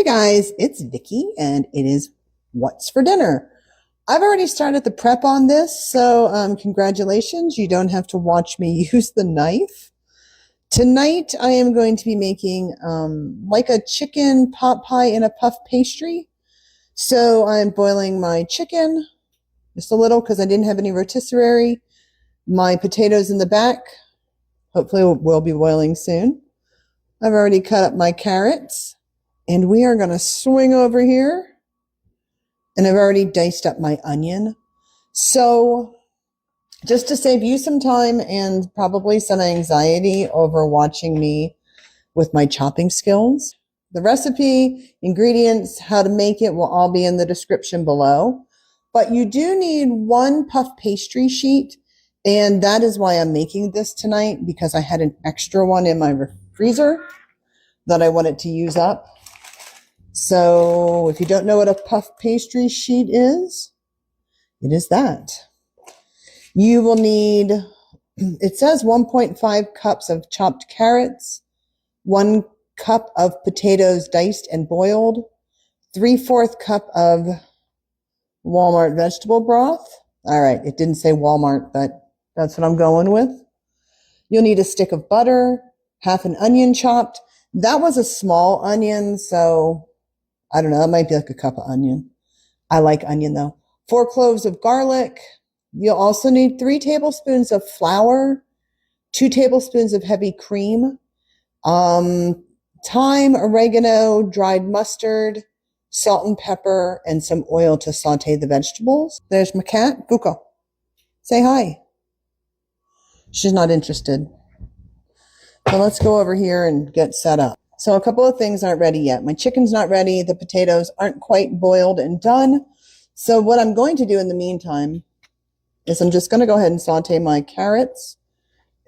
guys, it's Vicky and it is What's for Dinner. I've already started the prep on this, so congratulations. You don't have to watch me use the knife. Tonight I am going to be making like a chicken pot pie in a puff pastry. So I'm boiling my chicken just a little because I didn't have any rotisserie. My potatoes in the back, hopefully will be boiling soon. I've already cut up my carrots. And we are going to swing over here. And I've already diced up my onion. So just to save you some time and probably some anxiety over watching me with my chopping skills, the recipe, ingredients, how to make it will all be in the description below. But you do need one puff pastry sheet. And that is why I'm making this tonight, because I had an extra one in my freezer that I wanted to use up. So if you don't know what a puff pastry sheet is, it is that. You will need, it says 1.5 cups of chopped carrots, 1 cup of potatoes diced and boiled, 3/4 cup of Walmart vegetable broth. All right, it didn't say Walmart, but that's what I'm going with. You'll need a stick of butter, half an onion chopped. That was a small onion, so I don't know, it might be like a cup of onion. I like onion though. 4 cloves of garlic. You'll also need 3 tablespoons of flour, 2 tablespoons of heavy cream, thyme, oregano, dried mustard, salt and pepper, and some oil to saute the vegetables. There's my cat, Buko. Say hi. She's not interested. So let's go over here and get set up. So a couple of things aren't ready yet. My chicken's not ready. The potatoes aren't quite boiled and done. So what I'm going to do in the meantime is I'm just going to go ahead and saute my carrots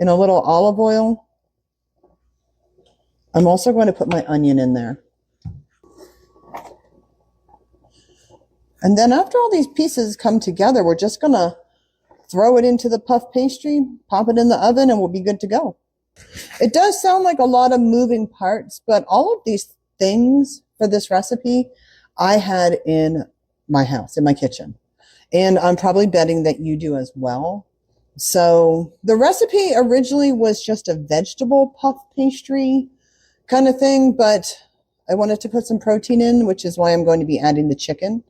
in a little olive oil. I'm also going to put my onion in there. And then after all these pieces come together, we're just going to throw it into the puff pastry, pop it in the oven, and we'll be good to go. It does sound like a lot of moving parts, but all of these things for this recipe I had in my house, in my kitchen. And I'm probably betting that you do as well. So the recipe originally was just a vegetable puff pastry kind of thing, but I wanted to put some protein in, which is why I'm going to be adding the chicken.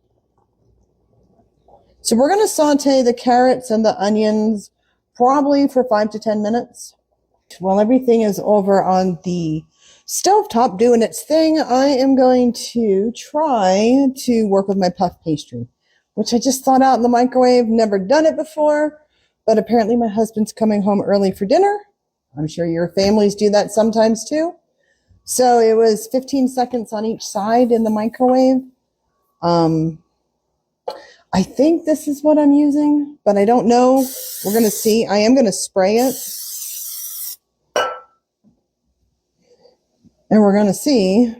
So we're going to saute the carrots and the onions probably for 5 to 10 minutes. While everything is over on the stovetop doing its thing, I am going to try to work with my puff pastry, which I just thawed out in the microwave. Never done it before, but apparently my husband's coming home early for dinner. I'm sure your families do that sometimes too. So it was 15 seconds on each side in the microwave. I think this is what I'm using, but I don't know. We're going to see. I am going to spray it. And we're going to see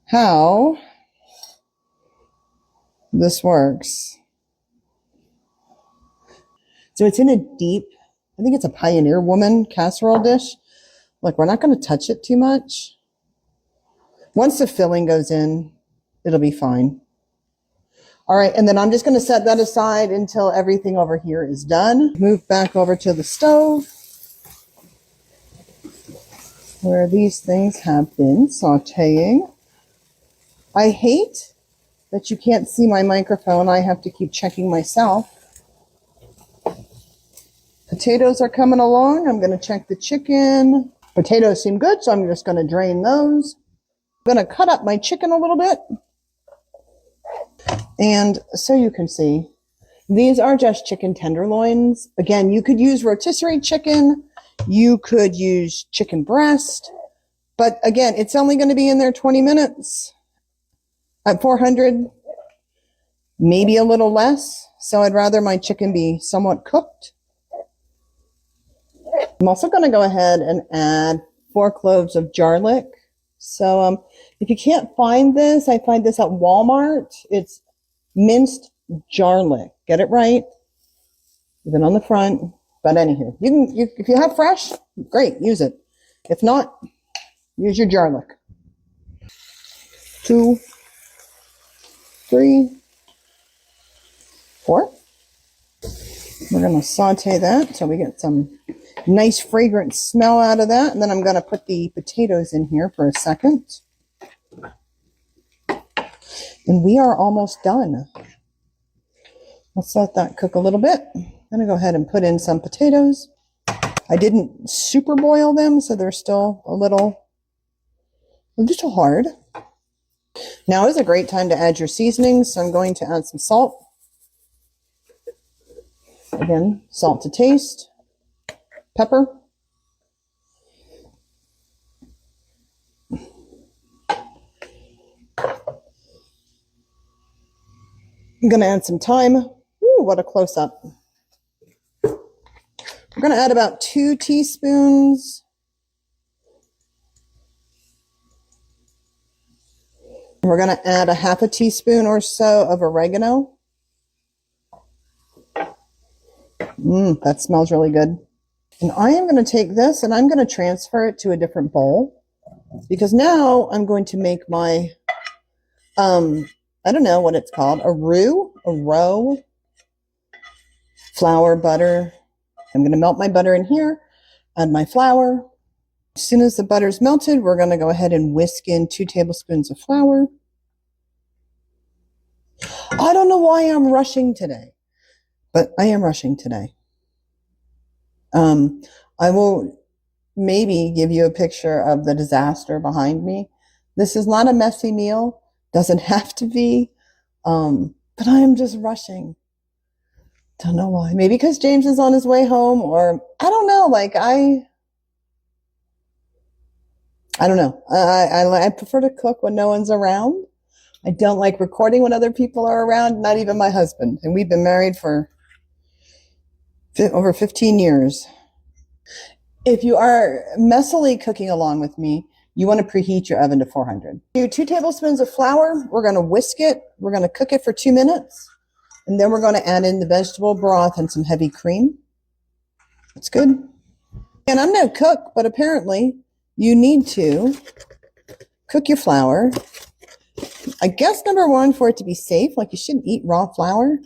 how this works. So it's in a deep, I think it's a Pioneer Woman casserole dish. Look, we're not going to touch it too much. Once the filling goes in, it'll be fine. All right, and then I'm just going to set that aside until everything over here is done. Move back over to the stove, where these things have been sauteing. I hate that you can't see my microphone. I have to keep checking myself. Potatoes are coming along. I'm going to check the chicken. Potatoes seem good, so I'm just going to drain those. I'm going to cut up my chicken a little bit. And so you can see, these are just chicken tenderloins. Again, you could use rotisserie chicken. You could use chicken breast, but again, it's only going to be in there 20 minutes at 400, maybe a little less. So I'd rather my chicken be somewhat cooked. I'm also going to go ahead and add 4 cloves of garlic. So if you can't find this, I find this at Walmart. It's minced garlic. Get it right. Even on the front. But anywho, if you have fresh, great, use it. If not, use your garlic. 2, 3, 4. We're going to saute that until we get some nice fragrant smell out of that. And then I'm going to put the potatoes in here for a second. And we are almost done. Let's let that cook a little bit. I'm going to go ahead and put in some potatoes. I didn't super boil them, so they're still a little hard. Now is a great time to add your seasonings, so I'm going to add some salt. Again, salt to taste, pepper, I'm going to add some thyme. Ooh, what a close-up. We're going to add about 2 teaspoons. We're going to add a half a teaspoon or so of oregano. That smells really good. And I am going to take this and I'm going to transfer it to a different bowl because now I'm going to make my, I don't know what it's called, a roux, flour, butter. I'm going to melt my butter in here, add my flour. As soon as the butter's melted, we're going to go ahead and whisk in 2 tablespoons of flour. I don't know why I'm rushing today, but I am rushing today. I will maybe give you a picture of the disaster behind me. This is not a messy meal. Doesn't have to be. But I am just rushing. Don't know why. Maybe because James is on his way home, or I don't know. Like I don't know. I prefer to cook when no one's around. I don't like recording when other people are around, not even my husband. And we've been married for over 15 years. If you are messily cooking along with me, you want to preheat your oven to 400. Do 2 tablespoons of flour. We're going to whisk it. We're going to cook it for 2 minutes. And then we're going to add in the vegetable broth and some heavy cream. That's good. And I'm no cook, but apparently you need to cook your flour. I guess number 1, for it to be safe, like you shouldn't eat raw flour.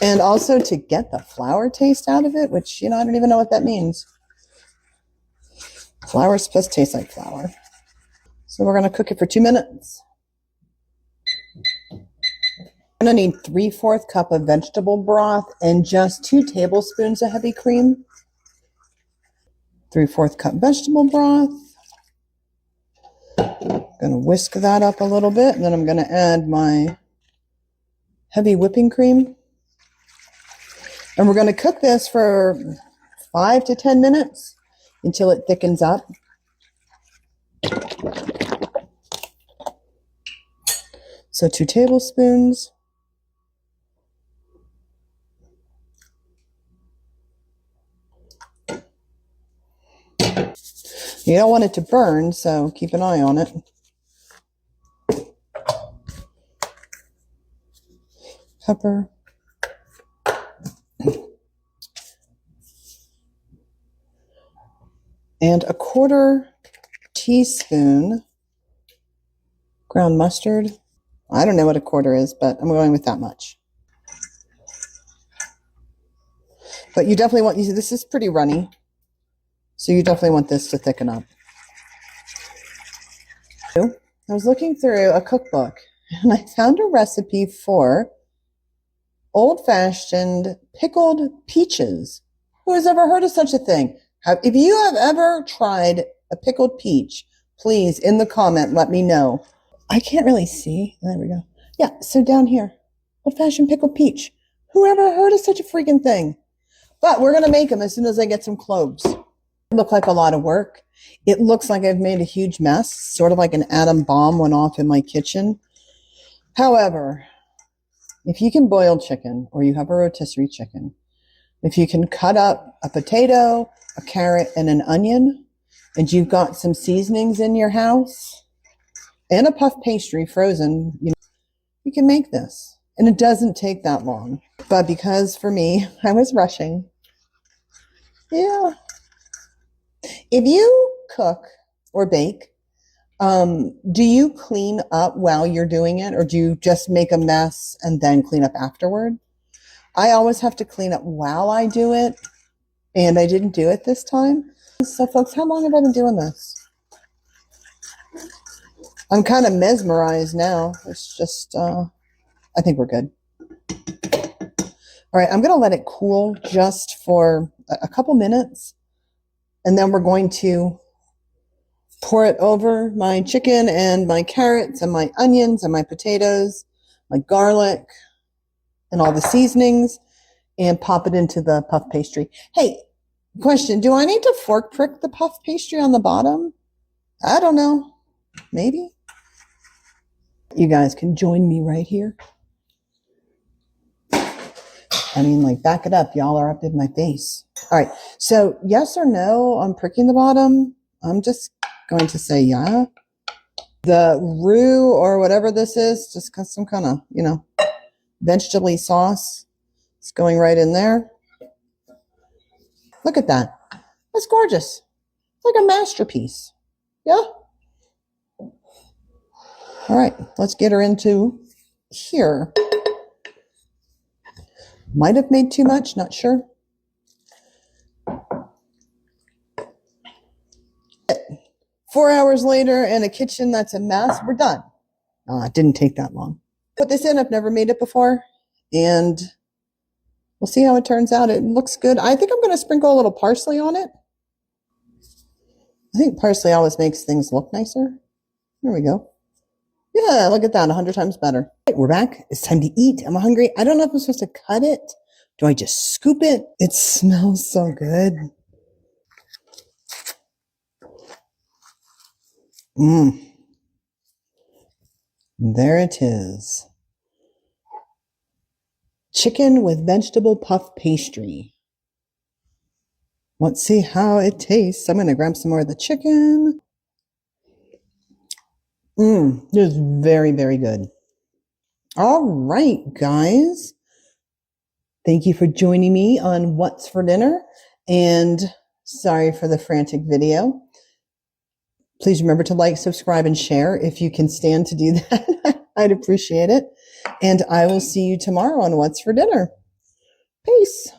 And also to get the flour taste out of it, which, I don't even know what that means. Flour is supposed to taste like flour. So we're going to cook it for 2 minutes. I'm going to need 3/4 cup of vegetable broth and just 2 tablespoons of heavy cream. 3/4 cup vegetable broth. I'm going to whisk that up a little bit, and then I'm going to add my heavy whipping cream. And we're going to cook this for 5 to 10 minutes until it thickens up. So 2 tablespoons. You don't want it to burn, so keep an eye on it. Pepper. And 1/4 teaspoon ground mustard. I don't know what 1/4 is, but I'm going with that much. But you definitely want, this is pretty runny, so you definitely want this to thicken up. I was looking through a cookbook, and I found a recipe for old-fashioned pickled peaches. Who has ever heard of such a thing? If you have ever tried a pickled peach, please, in the comment, let me know. I can't really see. There we go. Yeah, so down here, old-fashioned pickled peach. Who ever heard of such a freaking thing? But we're going to make them as soon as I get some cloves. It look like a lot of work. It looks like I've made a huge mess, sort of like an atom bomb went off in my kitchen. However, if you can boil chicken, or you have a rotisserie chicken, if you can cut up a potato, a carrot, and an onion, and you've got some seasonings in your house, and a puff pastry frozen, you can make this. And it doesn't take that long. But because for me, I was rushing. Yeah. If you cook or bake, Do you clean up while you're doing it, or do you just make a mess and then clean up afterward? I always have to clean up while I do it, and I didn't do it this time. So folks, how long have I been doing this? I'm kind of mesmerized now. It's just, I think we're good. All right, I'm going to let it cool just for a couple minutes, and then we're going to pour it over my chicken and my carrots and my onions and my potatoes, my garlic, and all the seasonings, and pop it into the puff pastry. Hey, question, do I need to fork prick the puff pastry on the bottom? I don't know. Maybe. You guys can join me right here. I mean, like, back it up. Y'all are up in my face. All right. So yes or no on pricking the bottom? I'm just going to say yeah. The roux or whatever this is, just got some kind of, vegetable sauce. It's going right in there. Look at that. That's gorgeous. It's like a masterpiece. Yeah. All right. Let's get her into here. Might have made too much, not sure. 4 hours later in a kitchen that's a mess, we're done. It didn't take that long. Put this in, I've never made it before, and we'll see how it turns out. It looks good. I think I'm going to sprinkle a little parsley on it. I think parsley always makes things look nicer. There we go. Yeah, look at that, 100 times better. Right, we're back. It's time to eat. I'm hungry. I don't know if I'm supposed to cut it. Do I just scoop it? It smells so good. There it is. Chicken with vegetable puff pastry. Let's see how it tastes. I'm going to grab some more of the chicken. This is very, very good. All right, guys. Thank you for joining me on What's for Dinner. And sorry for the frantic video. Please remember to like, subscribe, and share if you can stand to do that. I'd appreciate it. And I will see you tomorrow on What's for Dinner. Peace.